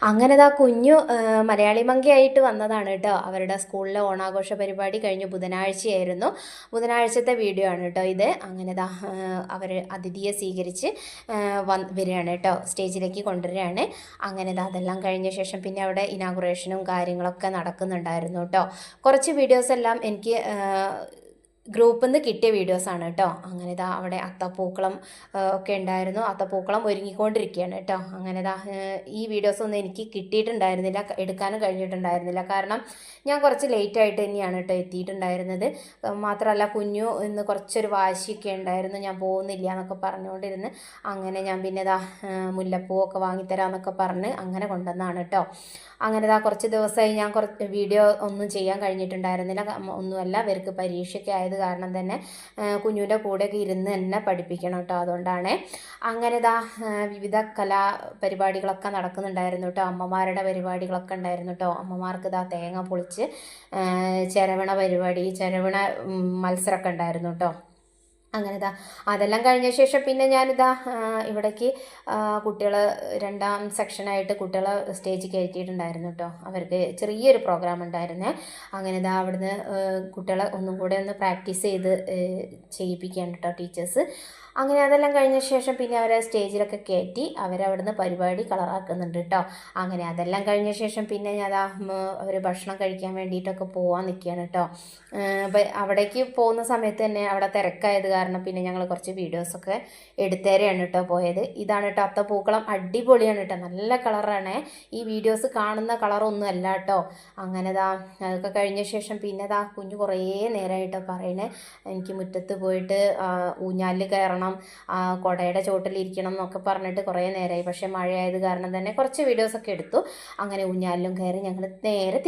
അങ്ങനെ ദാ കുഞ്ഞു മലയാളി മങ്കയായിട്ട് വന്നതാണ് കേട്ടോ. അവരുടെ സ്കൂളിലെ ഓണാഘോഷ പരിപാടി കഴിഞ്ഞു ബുധനാഴ്ചയായിരുന്നു. ബുധനാഴ്ചത്തെ വീഡിയോ ആണ് കേട്ടോ ഇത്. അങ്ങനെ ദാ അവർ അതിഥിയെ സ്വീകരിച്ച് വരികയാണ് കേട്ടോ, സ്റ്റേജിലേക്ക് കൊണ്ടുവരികയാണ്. അങ്ങനെ ദാ അതെല്ലാം കഴിഞ്ഞ ശേഷം പിന്നെ അവിടെ ഇനാഗുറേഷനും കാര്യങ്ങളൊക്കെ നടക്കുന്നുണ്ടായിരുന്നു കേട്ടോ. കുറച്ച് വീഡിയോസ് എല്ലാം എനിക്ക് ഗ്രൂപ്പിൽ നിന്ന് കിട്ടിയ വീഡിയോസാണ് കേട്ടോ. അങ്ങനെ ഇതാ അവിടെ അത്തപ്പൂക്കളം ഒക്കെ ഉണ്ടായിരുന്നു. അത്തപ്പൂക്കളം ഒരുങ്ങിക്കൊണ്ടിരിക്കുകയാണ് കേട്ടോ. അങ്ങനെ ഇതാ ഈ വീഡിയോസൊന്നും എനിക്ക് കിട്ടിയിട്ടുണ്ടായിരുന്നില്ല, എടുക്കാനും കഴിഞ്ഞിട്ടുണ്ടായിരുന്നില്ല. കാരണം ഞാൻ കുറച്ച് ലേറ്റായിട്ട് തന്നെയാണ് കേട്ടോ എത്തിയിട്ടുണ്ടായിരുന്നത്. മാത്രമല്ല കുഞ്ഞു ഇന്ന് കുറച്ചൊരു വാശിയൊക്കെ ഉണ്ടായിരുന്നു, ഞാൻ പോകുന്നില്ല എന്നൊക്കെ പറഞ്ഞുകൊണ്ടിരുന്ന്. അങ്ങനെ ഞാൻ പിന്നെ ഇതാ മുല്ലപ്പൂവൊക്കെ വാങ്ങിത്തരാമെന്നൊക്കെ പറഞ്ഞ് അങ്ങനെ കൊണ്ടുവന്നാണ് കേട്ടോ. അങ്ങനെ ഇതാ കുറച്ച് ദിവസമായി ഞാൻ കുറച്ച് വീഡിയോ ഒന്നും ചെയ്യാൻ കഴിഞ്ഞിട്ടുണ്ടായിരുന്നില്ല. ഒന്നുമല്ല, ഇവർക്ക് പരീക്ഷയ്ക്ക് ആയത് കാരണം തന്നെ കുഞ്ഞുവിൻ്റെ കൂടെയൊക്കെ ഇരുന്ന് തന്നെ പഠിപ്പിക്കണം കേട്ടോ. അതുകൊണ്ടാണ്. അങ്ങനെ ഇതാ വിവിധ കലാപരിപാടികളൊക്കെ നടക്കുന്നുണ്ടായിരുന്നു കേട്ടോ. അമ്മമാരുടെ പരിപാടികളൊക്കെ ഉണ്ടായിരുന്നു കേട്ടോ. അമ്മമാർക്ക് ഇതാ തേങ്ങ പൊളിച്ച് ചിരവണ പരിപാടി, ചിരവണ മത്സരമൊക്കെ ഉണ്ടായിരുന്നു കേട്ടോ. അങ്ങനെ ഇതാ അതെല്ലാം കഴിഞ്ഞ ശേഷം പിന്നെ ഞാനിതാ ഇവിടേക്ക് കുട്ടികൾ രണ്ടാം സെക്ഷനായിട്ട് കുട്ടികളെ സ്റ്റേജിൽ കയറ്റിയിട്ടുണ്ടായിരുന്നു കേട്ടോ. അവർക്ക് ചെറിയൊരു പ്രോഗ്രാം ഉണ്ടായിരുന്നേ. അങ്ങനെ ഇതാ അവിടുന്ന് കുട്ടികളെ ഒന്നും കൂടെ ഒന്ന് പ്രാക്ടീസ് ചെയ്ത് ചെയ്യിപ്പിക്കുകയാണ് കേട്ടോ ടീച്ചേഴ്സ്. അങ്ങനെ അതെല്ലാം കഴിഞ്ഞ ശേഷം പിന്നെ അവരെ സ്റ്റേജിലൊക്കെ കയറ്റി അവരവിടുന്ന് പരിപാടി കളറാക്കുന്നുണ്ട് കേട്ടോ. അങ്ങനെ അതെല്ലാം കഴിഞ്ഞ ശേഷം പിന്നെ ഞാൻ അവർ ഭക്ഷണം കഴിക്കാൻ വേണ്ടിയിട്ടൊക്കെ പോകാൻ നിൽക്കുകയാണ് കേട്ടോ. അവിടേക്ക് പോകുന്ന സമയത്ത് തന്നെ അവിടെ തിരക്കായത് കാരണം പിന്നെ ഞങ്ങൾ കുറച്ച് വീഡിയോസൊക്കെ എടുത്തേരെയാണ് കേട്ടോ പോയത്. ഇതാണ് കേട്ടോ അത്തപ്പൂക്കളം, അടിപൊളിയാണ് കേട്ടോ, നല്ല കളറാണ്. ഈ വീഡിയോസ് കാണുന്ന കളറൊന്നും അല്ല കേട്ടോ. അങ്ങനെ അതൊക്കെ കഴിഞ്ഞ ശേഷം പിന്നെ കുഞ്ഞു കുറേ നേരമായിട്ടോ പറയണേ എനിക്ക് മുറ്റത്ത് പോയിട്ട് ഊഞ്ഞാലിൽ കയറണം, കുടയുടെ ചോട്ടിലിരിക്കണം എന്നൊക്കെ പറഞ്ഞിട്ട് കുറേ നേരമായി. പക്ഷേ മഴയായത് കാരണം തന്നെ കുറച്ച് വീഡിയോസൊക്കെ എടുത്തു. അങ്ങനെ ഊഞ്ഞാലിലും കയറി ഞങ്ങൾ നേരെ